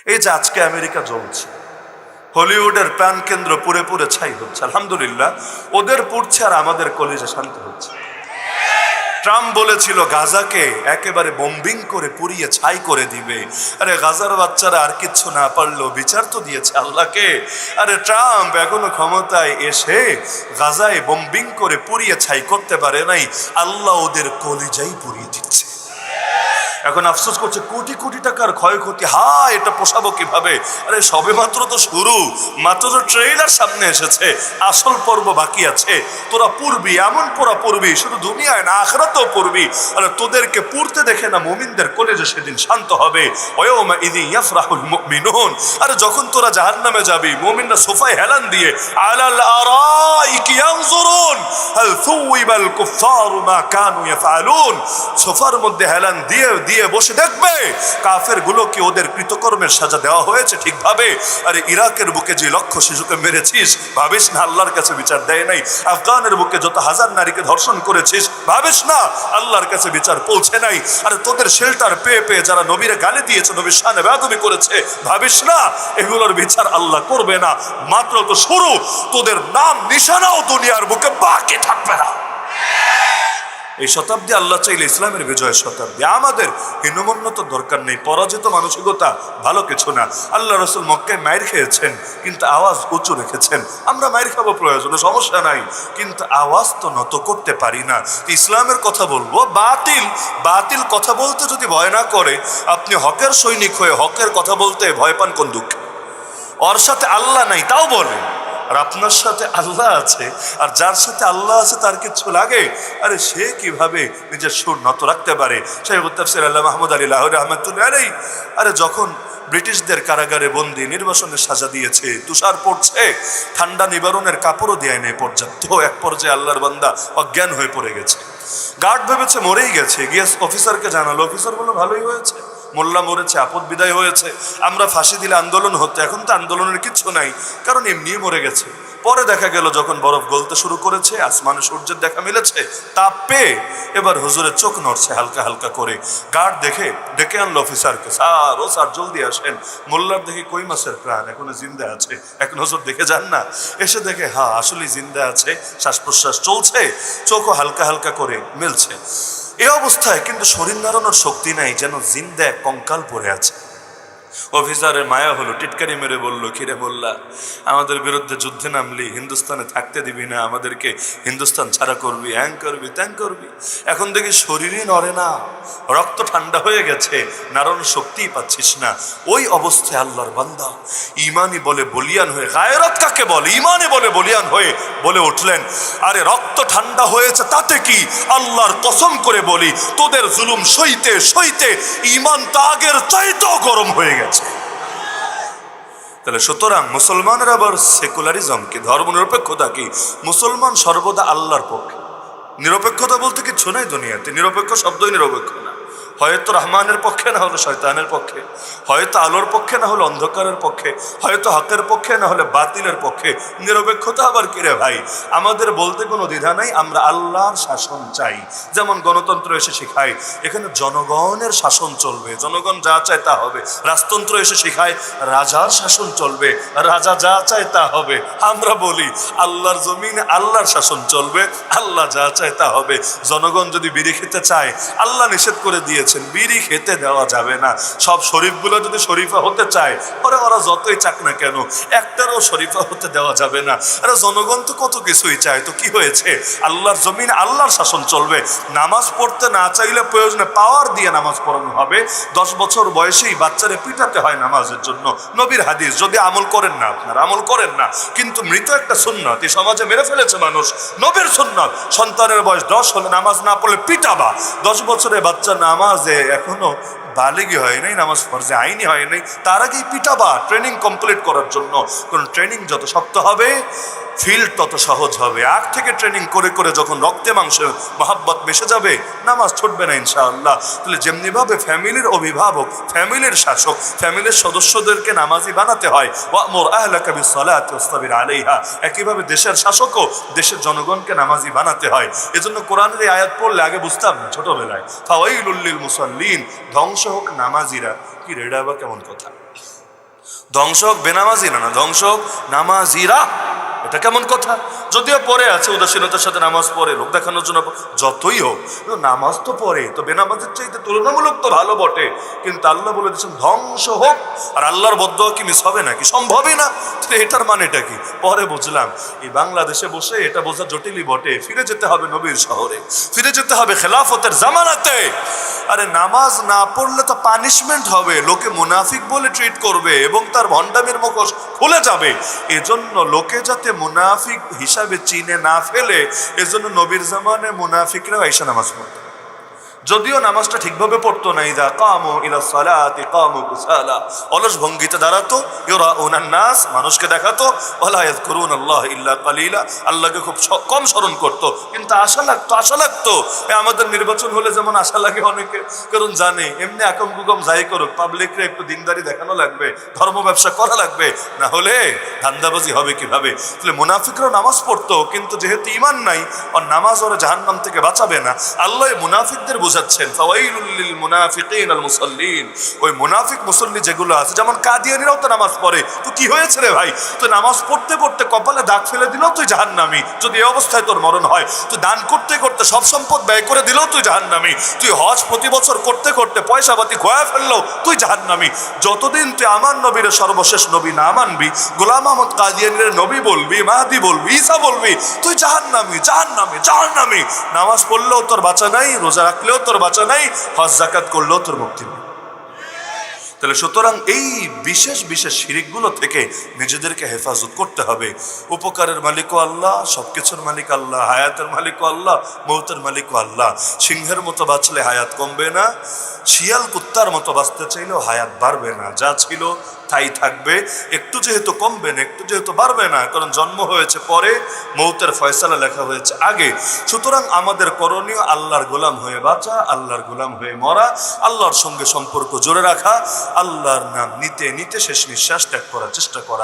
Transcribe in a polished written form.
এই যে আজকে আমেরিকা জ্বলছে, হলিউডের প্রাণ কেন্দ্র পুড়ে পুড়ে ছাই হচ্ছে, আলহামদুলিল্লাহ ওদের পুড়ছে আর আমাদের কলিজে শান্তি হচ্ছে। ট্রাম্প বলেছিল গাজাকে একেবারে বম্বিং করে পুড়িয়ে ছাই করে দিবে। আরে গাজার বাচ্চারা আর কিচ্ছু না পারলো, বিচার তো দিয়েছে আল্লাহকে। আরে ট্রাম্প এখনো ক্ষমতায় এসে গাজায় বম্বিং করে পুড়িয়ে ছাই করতে পারে নাই, আল্লাহ ওদের কলিজাই পুড়িয়ে দিচ্ছে। এখন আফসোস করছে কোটি কোটি টাকার ক্ষয়ক্ষতি, এটা পোষাবো কিভাবে? আরে সবে মাত্র তো শুরু, মাত্র তো ট্রেইলার সামনে এসেছে, আসল পর্ব বাকি আছে। তোরা পড়বি, এমন পড়া পড়বি, শুধু দুনিয়ায় না আখিরাতেও পড়বি। আরে তোদেরকে পড়তে দেখে না মুমিনদের কলেজে সেদিন শান্ত হবে। ওয়াউমা ইযি ইয়াফরাহুল মুমিনুন, আরে যখন তোরা জাহান্নামে যাবি মুমিনরা সোফায় হেলান দিয়ে আলাল আরাইকি ইয়ানজুরুন হাল সুওইবাল কুফারু মা কানু ইয়াফআলুন, সোফার মধ্যে হেলান দিয়ে দিয়ে বসে দেখবে কাফের গুলোকে ওদের কৃতকর্মের সাজা দেওয়া হয়েছে ঠিকভাবে। আরে ইরাকের বুকে যে লক্ষ শিশুকে মেরেছিস, ভাবিস না আল্লাহর কাছে বিচার দেয় নাই? আফগানের বুকে যত হাজার নারীকে ধর্ষণ করেছিস, ভাবিস না আল্লাহর কাছে বিচার পৌঁছে নাই? আরে তোদের শেল্টার পেয়ে পেয়ে যারা নবীরে গালি দিয়েছে, নবীর শানে বেয়াদবি করেছে, ভাবিস না এগুলোর বিচার আল্লাহ করবে না? মাত্র তো শুরু, তোদের নাম নিশানাও দুনিয়ার বুকে বাকি থাকবে না। এই শতাব্দী আল্লাহ চাইলে ইসলামের বিজয়ের শতাব্দী। আমাদের হীনমন্যত দরকার নেই, পরাজিত মানসিকতা ভালো কিছু না। আল্লাহ রসুল মক্কায় মায়ের খেয়েছেন কিন্তু আওয়াজ উঁচু রেখেছেন। আমরা মায়ের খাবো প্রয়োজনে, সমস্যা নাই, কিন্তু আওয়াজ তো নত করতে পারি না। ইসলামের কথা বলবো, বাতিল বাতিল কথা বলতে যদি ভয় না করে, আপনি হকের সৈনিক হয়ে হকের কথা বলতে ভয় পান কোন দুঃখে? ওর সাথে আল্লাহ নাই তাও বলে, আর আপনার সাথে আল্লাহ আছে, আর যার সাথে আল্লাহ আছে তার কিছু লাগে? আরে সে কিভাবে নিজের সুর নত রাখতে পারে? শাইখুত তাফসীর আল্লামা মাহমুদ আলী লাহোরী রাহমাতুল্লাহ আলাইহি, আরে যখন ব্রিটিশদের কারাগারে বন্দি নির্বাসনের সাজা দিয়েছে, তুষার পড়ছে, ঠান্ডা নিবারণের কাপড়ও দেয় নেই পর্যাপ্ত, এক পর্যায়ে আল্লাহর বান্দা অজ্ঞান হয়ে পড়ে গেছে। গার্ড ভেবেছে মরেই গেছে, গিয়ে অফিসারকে জানালো, অফিসার বলল ভালোই হয়েছে, মোল্লা মরেছে, আপদ বিদায় হয়েছে, আমরা ফাঁসি দিলে আন্দোলন হতো, এখন তো আন্দোলনের কিছু নাই, কারণ এমনি মরে গেছে। পরে দেখা গেল যখন বরফ গলতে শুরু করেছে, আসমানে সূর্যের দেখা মিলেছে, তাপ পেয়ে এবার হুজুরের চোখ নড়ছে হালকা হালকা করে। গার্ড দেখে ডেকে আনলো অফিসারকে, স্যার ও স্যার জলদি আসেন, মোল্লার দেখি কই মাসের প্রাণ, এখনো জিন্দা আছে, এখন হুজুর দেখে যান না। এসে দেখে আসলে জিন্দা আছে, শ্বাস প্রশ্বাস চলছে, চোখও হালকা হালকা করে মিলছে। এই অবস্থায় কিন্তু শরীর নাড়ানোর শক্তি নাই, যেন জিন্দা কঙ্কাল পড়ে আছে। অফিসারের মায়া হলো, টিটকারি মেরে বলল, কিরে মোল্লা, আমাদের বিরুদ্ধে যুদ্ধে নামলি, হিন্দুস্তানে থাকতে দিবি না, আমাদেরকে হিন্দুস্তান ছাড়া করবি, হ্যাং করবি ত্যাং করবি, এখন দেখি শরীরই নড়ে না, রক্ত ঠান্ডা হয়ে গেছে, নাড়ানোর শক্তিই পাচ্ছিস না। ওই অবস্থায় আল্লাহর বান্দা ইমানি বলে বলিয়ান হয়ে, গায়রত কাকে বলে, ইমানে বলে বলিয়ান হয়ে বলে উঠলেন, আরে রক্ত ঠান্ডা হয়েছে তাতে কি, আল্লাহর কসম করে বলি তোদের জুলুম সইতে সইতে ইমান তা আগের চাইতেও গরম হয়ে গেছে। তাহলে সুতরাং মুসলমানের আবার সেকুলারিজম কি, ধর্ম নিরপেক্ষতা কি? মুসলমান সর্বদা আল্লাহর পক্ষে। নিরপেক্ষতা বলতে কিচ্ছু নাই দুনিয়াতে, নিরপেক্ষ শব্দই নিরপেক্ষ না, হয়তো রহমানের পক্ষে না হলে শয়তানের পক্ষে, হয়তো আলোর পক্ষে না হলে অন্ধকারের পক্ষে, হয়তো হকের পক্ষে না হলে বাতিলের পক্ষে। নিরপেক্ষতা আবার কিরে ভাই? আমাদের বলতে কোনো দ্বিধা নাই, আমরা আল্লাহর শাসন চাই। যেমন গণতন্ত্র এসে শেখায় এখানে জনগণের শাসন চলবে, জনগণ যা চায় তা হবে। রাজতন্ত্র এসে শেখায় রাজার শাসন চলবে, রাজা যা চায় তা হবে। আমরা বলি আল্লাহর জমিনে আল্লাহর শাসন চলবে, আল্লাহ যা চায় তা হবে। জনগণ যদি বিড়ি খেতে চায়, আল্লাহ নিষেধ করে দিয়েছে বিড়ি খেতে দেওয়া যাবে না। সব শরীফগুলো যদি শরীফা হতে চায়, ওরা যতই চাক না কেন, একটারও শরীফা হতে দেওয়া যাবে না। আরে জনগণ তো কত কিছুই চায়, তো কি হয়েছে? আল্লাহর জমিনে আল্লাহর শাসন চলবে। নামাজ পড়তে না চাইলে প্রয়োজনে পাওয়ার দিয়ে নামাজ পড়ানো হবে। 10 বছর বয়সেই বাচ্চারে পিটাতে হয় নামাজের জন্য, নবীর হাদিস। যদি আমল করেন না, আপনারা আমল করেন না, কিন্তু মৃত একটা সুন্নাত এই সমাজে মেরে ফেলেছে মানুষ, নবীর সুন্নাত। সন্তানের বয়স 10 হলে নামাজ না পড়লে পিটাবা। 10 বছরের বাচ্চা নামাজে এখনো বালিগি হয় নাই, নামাজ ফরজে আইনি হয় নাই, তার আগেই পিটাবা ট্রেনিং কমপ্লিট করার জন্য। কারণ ট্রেনিং যত শক্ত হবে ফিল্ড তত সহজ হবে। আগ থেকে ট্রেনিং করে করে যখন রক্তে মাংসে মহাব্বত মিশে যাবে, নামাজ ছুটবে না ইনশাআল্লাহ। তাহলে যেমনিভাবে ফ্যামিলির অভিভাবক, ফ্যামিলির শাসক, ফ্যামিলির সদস্যদেরকে নামাজি বানাতে হয়, ওয়া'মুর আহলাকা বিস-সালাতি ওয়াসতাবির আলাইহা, একইভাবে দেশের শাসকও দেশের জনগণকে নামাজি বানাতে হয়। এজন্য কোরআনের এই আয়াত পড়লে আগে বুঝতাম না ছোটবেলায়, ফাওয়াইলুল লিল মুসাল্লিন, ধ্বংস হোক নামাজিরা। কি রেডা বা কেমন কথা! ধ্বংস হোক বেনামাজি না, ধ্বংস হোক নামাজিরা। এটা কেমন কথা? যদিও পরে আছে উদাসীনতার সাথে নামাজ পড়ে লোক দেখানোর জন্য, যতই হোক নামাজ তো পড়ে, তো বেনামাজের চাইতে তুলনামূলক তো ভালো বটে, কিন্তু আল্লাহ বলে দিচ্ছেন ধ্বংস হোক। আর আল্লাহর বদদোয়া কি মিস হবে নাকি? সম্ভবই না। এটার মানেটা কি? পরে বুঝলাম এই বাংলাদেশে বসে এটা বোঝা জটিলই বটে। ফিরে যেতে হবে নবীর শহরে, ফিরে যেতে হবে খেলাফতের জামানাতে। আরে নামাজ না পড়লে তো পানিশমেন্ট হবে, লোকে মুনাফিক বলে ট্রিট করবে এবং তার ভণ্ডামির মুখোশ খুলে যাবে। এজন্য লোকে যাতে মুনাফিক হিসাবে চিনে না ফেলে, এজন্য নবীর জামানে মুনাফিকরা আইসা নামাজ পড়তো। যদিও নামাজটা ঠিকভাবে পড়তো না, ইদা কামু ইলা সালাতি কামু কুসালা, অলস ভঙ্গিতে দাঁড়াতো, ইউরাউনান নাস, মানুষকে দেখাতো, ওয়ালা ইয়াযকুরুনাল্লাহ ইল্লা কালিলা, আল্লাহকে খুব কম স্মরণ করতো। কিন্তু আশা লাগতো আমাদের নির্বাচন হলে যেমন আশা লাগে অনেকে, কারণ জানে এমনি একম কুকম যাই করুক, পাবলিকরে একটু দিনদারি দেখানো লাগবে, ধর্ম ব্যবসা করা লাগবে, না হলে ধান্দাবাজি হবে কিভাবে। তাহলে মুনাফিকরাও নামাজ পড়তো, কিন্তু যেহেতু ঈমান নাই, আর নামাজ ওরা জাহান্নাম থেকে বাঁচাবে না, আল্লাহ মুনাফিকদের বুঝাচ্ছেন ফাওয়াইলুল লিল মুনাফিকিন আল মুসাল্লিন। ওই মুনাফিক মুসল্লি যেগুলো আছে, যেমন কাদিয়ানীরাও তো নামাজ পড়ে, তো কি হয়েছে রে ভাই? তো নামাজ পড়তে পড়তে কপালে দাগ ফেলে দিলেও তুই জাহান্নামী, যদি এই অবস্থায় তোর মরণ হয়। তুই দান করতে করতে সব সম্পদ ব্যয় করে দিলেও তুই জাহান্নামী। তুই হজ প্রতি বছর করতে করতে পয়সা পাতি খোয়া ফেললেও তুই জাহান্নামী। যতদিন তুই আমার নবীর সর্বশেষ নবী না মানবি, গোলাম আহমদ কাদিয়ানীর নবী বলবি, মাহদি বলবি, ঈসা বলবি, তুই জাহান্নামী, জাহান্নামী, জাহান্নামী। নামাজ পড়লেও তোর বাঁচা নাই, রোজা রাখলেও তোর বাঁচা নাই, হজ যাকাত করলেও তোর মুক্তি নেই। তাহলে সুতরাং এই বিশেষ বিশেষ শিরিকগুলো থেকে নিজেদেরকে হেফাজত করতে হবে। উপকারের মালিকও আল্লাহ, সবকিছুর মালিক আল্লাহ, হায়াতের মালিকও আল্লাহ, মৌতের মালিকও আল্লাহ। সিংহের মতো বাঁচলে হায়াত কমবে না, শিয়াল কুত্তার মতো বাঁচতে চাইলেও হায়াত বাড়বে না। যা ছিল তাই থাকবে, একটু যেহেতু কমবে না, একটু যেহেতু বাড়বে না, কারণ জন্ম হয়েছে পরে, মৌতের ফয়সালা লেখা হয়েছে আগে। সুতরাং আমাদের করণীয় আল্লাহর গোলাম হয়ে বাঁচা, আল্লাহর গোলাম হয়ে মরা, আল্লাহর সঙ্গে সম্পর্ক জোরে রাখা, আল্লাহর নাম নিতে নিতে শেষ নিঃশ্বাস ত্যাগ করার চেষ্টা করা।